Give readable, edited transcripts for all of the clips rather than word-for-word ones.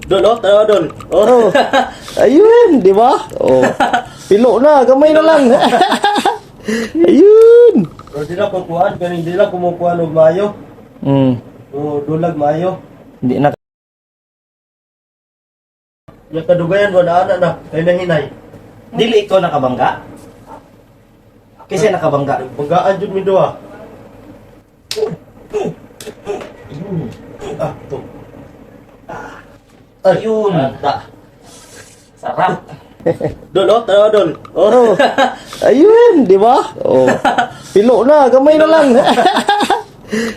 Dol, oh, tanaw, Dol. Oh. Ayun, di ba? Oh. Pilo na, gamay na lang. Ayun. Pero di lang kukuhaan, pero hindi lang kumukuha ng mayo. O dulag mayo. Hindi na. Yung kadugayan mo na na, kay nahinay. Dili ikaw nakabangga? Kasi nakabangga. Banggaan jud mi duha. Ah, to. Ayun. Sarap. Dol, oh, tanaw, Dol. Oh. Ayun, di ba? Oh. Pilo na, gamay na lang.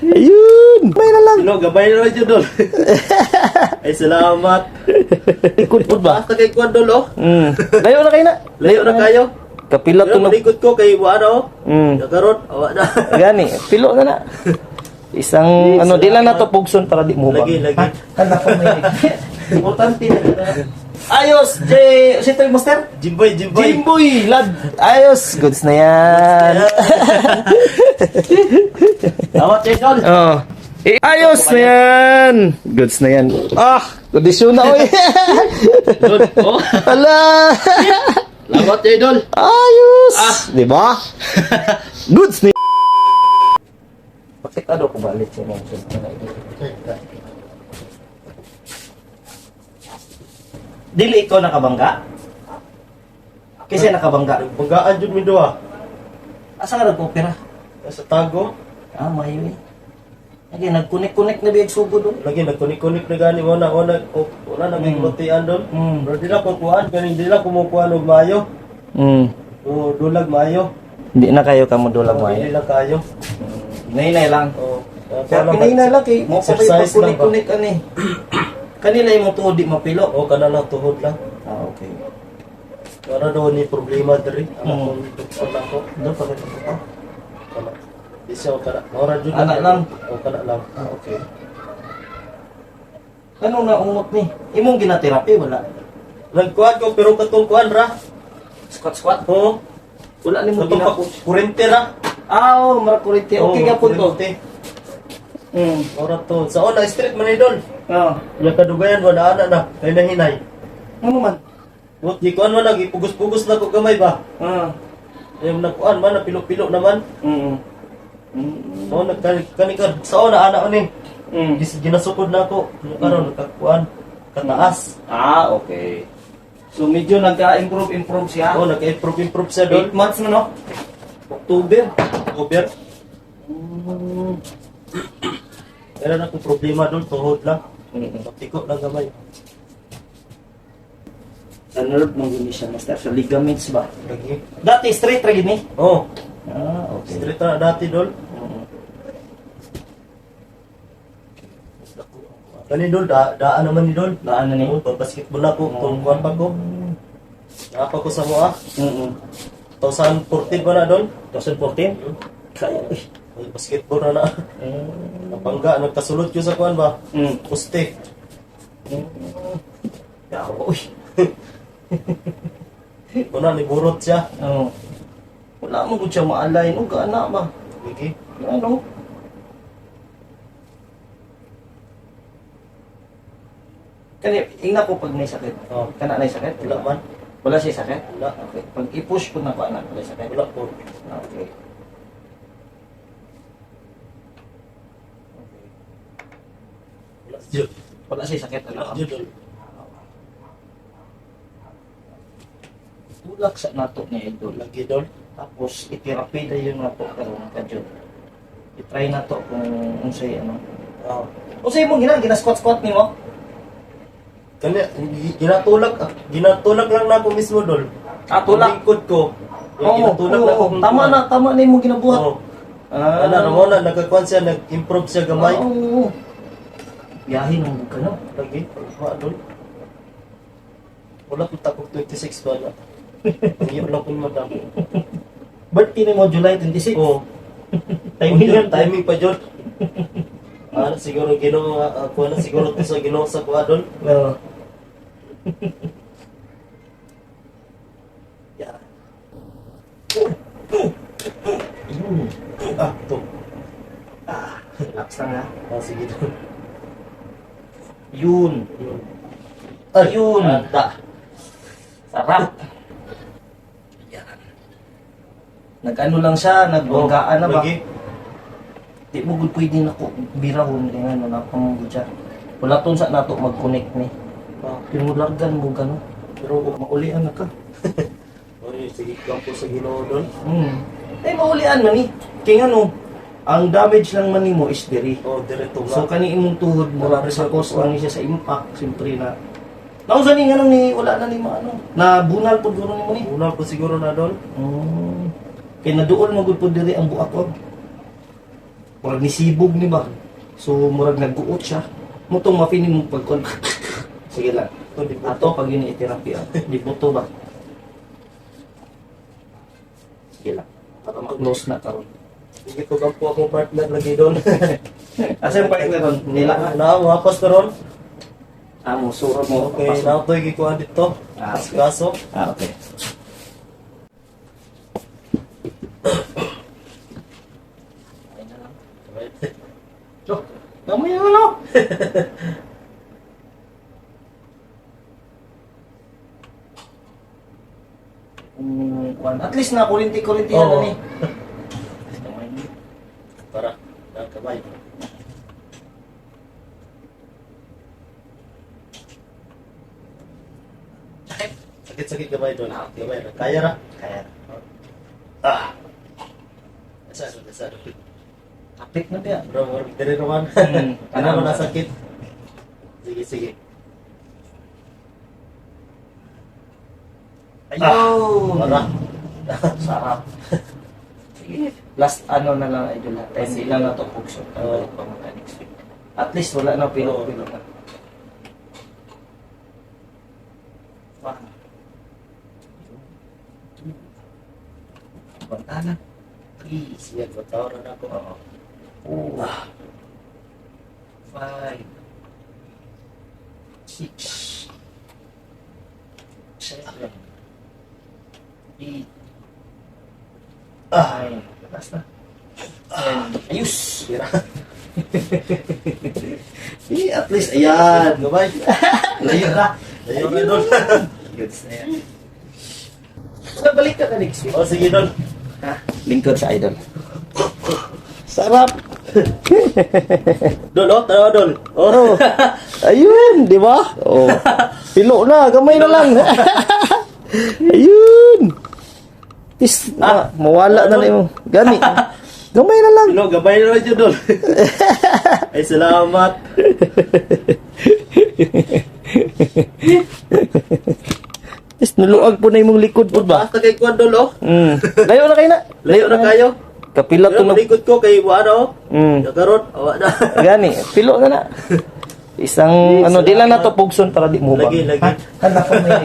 Ayun. Gamay na lang. Sino, gabay na lang dyan, Dol. Ay, salamat. Ikot po ba? Basta kay Kwan, Dol, oh. Layo na kayo na. Layo na kayo. Kapila Pero to na. malikot ko kay Buano, oh. Nakaroon, awa na. Gani, pilo na na. Isang ano, di lang na to pugson para di mo ba. Lagi. Anak ko may. Importante na. Ayos, si Toy Master. Jimboy. Jimboy, lad. Ayos, goods na yan. Awat, Dol. Oh. Ayos na yan. Goods na yan. Ah, kondisyon na, oy. Dol, oh. Ala. Lawat, Dol. Ayos. Di ba? Goods na. Bakit ano ko balik sa mga Dili ikaw nakabangga? Kasi nakabangga. Banggaan jud mi duha. Asa ka nag-opera? Sa tago. Mayo eh. Lagi, nag-connect na biyag subo doon. Lagi nagkunik-kunik na gani wala na may kulutian doon. Pero di lang kukuhaan, pero hindi lang kumukuha ng mayo. O dulag mayo. Hindi na kayo kamudulang mo Hindi lang kayo. Hinay lang. O, Kaya pinay lang kay mo pa kayo exercise lang ba? pag-connect ani. Kanila yung tuhod di mapilo. O kana lang tuhod lang. Okay. Para doon ni problema diri. Ako doktor lang ko. Doon pa kayo pa. Kana. Di siya kana. Ora jud Anak lang. O kana lang. Okay. Ano na umot ni? Imong ginaterapi wala? Nagkuhan ko pero katong kuhan ra. Squat. O. Wala ni mo Katong ginapo. kurente ra. Marakurite. Okay ka po to. Ora to. Sa ona street man idol. Yung kadugayan mo na na kay nahinay. Ano man? Wot di kuan man lagi pugos-pugos na ko gamay ba. Yung nagkuan man na pilo-pilo naman. So nagkani ka sa ona ana ni. Ginasukod na ako. Karon nakakuan kataas. Okay. So medyo nagka-improve siya. Oh, nag-improve siya doon. 8 months na no? October. Meron akong problema doon, tuhod lang. Matiko lang gamay. Sa nerve ng gini siya, master. Sa ligaments ba? Lagi. Dati straight ra gini. Oh, Okay. street na dati doon. Kani doon, daan naman ni doon. Daan na ni? Oh, basketball ako, tungkuan pa ko. Napa ko sa mua. 2014 ba na doon? 2014? Kaya eh. May basketball na na. Napangga, nagkasulot ko sa kuan ba? Poste. Uy. Una, niburot siya. Wala mo gud siya maalay. No, gaana ba? Lagi. Ano? Kani, ingna ko pag may sakit. Kana na sakit? Wala man. Wala siya sakit? Wala. Okay. Pag i-push ko na ko anak, wala sakit. Wala po. Okay. Wala siya. Wala siya sakit. Wala Ano? siya doon. Tulak sa nato niya idol. Lagi doon. Tapos iterapi na yung nato karon kadyo. I-try na to kung unsay ano. Unsay mo gina-squat nimo? Kani, ginatulak lang na ako mismo doon. Tulak. Ang lingkod ko. Ginatulak na ako. Tama na mo ginabuhat. Oo. Ano mo na, nagkakuan siya, nag-improve siya gamay. Oo. Biyahe ng ka no. Lagi, pagkakwa doon. Wala kong takog 26 ba na. Ngayon lang kong madam. Birthday ni mo July 26. Oo. Timing pa Jod. Siguro ginoo ako na siguro to sa ginoo sa kuha doon. Oo. Yeah. To. Relax lang ha. Sige doon. Yun. Ayun. Anda. Sarap. Yan. Nag-ano lang siya, nagbanggaan na ba? Lagi. Di mo gud pwede na ko birahon kaya ano na pamugod siya. Wala tong sa nato mag-connect ni. Pero mo largan mo gano. Pero maulian na ka. Oy, sige kampo sa Ginoo doon. Ay maulian man ni. Kaya ano, ang damage lang man nimo is diri. Oh, diretso So nga. kani imong tuhod mo ra sa cause lang ni siya sa impact simpre na. Nausa ni ngano ni wala na ni maano. Na bunal pud guro nimo ni. Una po siguro na doon. Kaya naduol mo gud pud diri ang buak. Murag nisibog ni ba? So murag nagbuot siya. Mutong mapini mo pagkon. Sige lang. Ito, di po. Ato pag yun i-therapy. Di buto ba? Sige lang. Para ma-close na karon. Sige ko kampo akong partner lagi doon. Asa yung partner ron? Nila ka? Wapas na ron. Mo suro mo. Okay, nautoy gikuha dito. Ah, okay. Kaso. Okay. So, gamay na no? At least na kurinti-kurinti Oo. na ni. Para. Kamay. Sakit-sakit kamay doon. Kamay na. Kaya ra. Kaya. Asa. Kapit na biya. Bro, more dire naman. Ano Ano man na sakit? Sige. Ayun! Para. Sarap. Sige. Last ano na lang idol ha. Hindi lang na ito pugso. Balik pa mga next week. At least wala na pilo-pilo na. Wow. Bantana. Please. Yan, magkaroon ako. Oo. 5 6 7 8 9 last na. Ayos! Sira. At least, ayan! Gabay. Layo na! Layo na doon. Goods na yan. Balik ka next week. O, sige doon. Ha? Lingkod sa idol. Sarap! Doon, tara doon. Oh, ayun, di ba? Oh. Pilo na, gamay na lang. Ayun. Mawala na lang. Gani. Gamay na lang. Pino, gabay na lang dyan doon. Ay, salamat. Nuluag po na imong likod po ba? Basta kay Kwan doon, Layo na kayo na. Layo na kayo. Kapila Pero to na. malikod ko kay ano. Mm. Nagaroon. Awa na. Gani, pilo na na. Isang ano, di lang na to pugson para di mo ba? Lagi. Hanap ko na.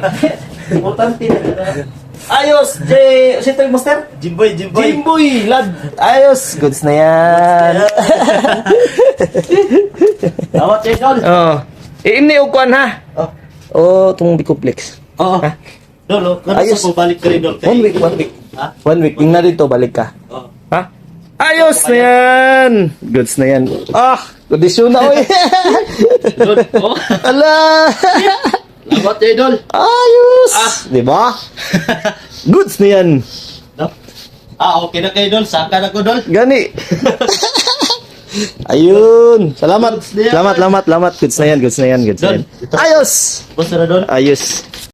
Importante na. Ayos, Jay. Sino yung master? Jimboy. Jimboy, lad. Ayos, goods na yan. Awat kayo doon. Oh. Iimni ugkuan ha. Oh. Oh, tong bicoplex. Oo. Ha? Doon, kung Ayos. sa balik ka rin doon. 1 week. Ha? 1 week. Tingnan dito, balik ka. Oo. Ha? Ayos na yan! Goods na yan. Ah! Kondisyon na, oy! Doon, Ala! Awat kayo doon. Ayos! Di ba? Goods na yan. Okay na kayo doon. Saka na ko doon. Gani. Ayun. Salamat. Goods na yan. Salamat. Goods na yan. Ayos! Basta na doon. Ayos!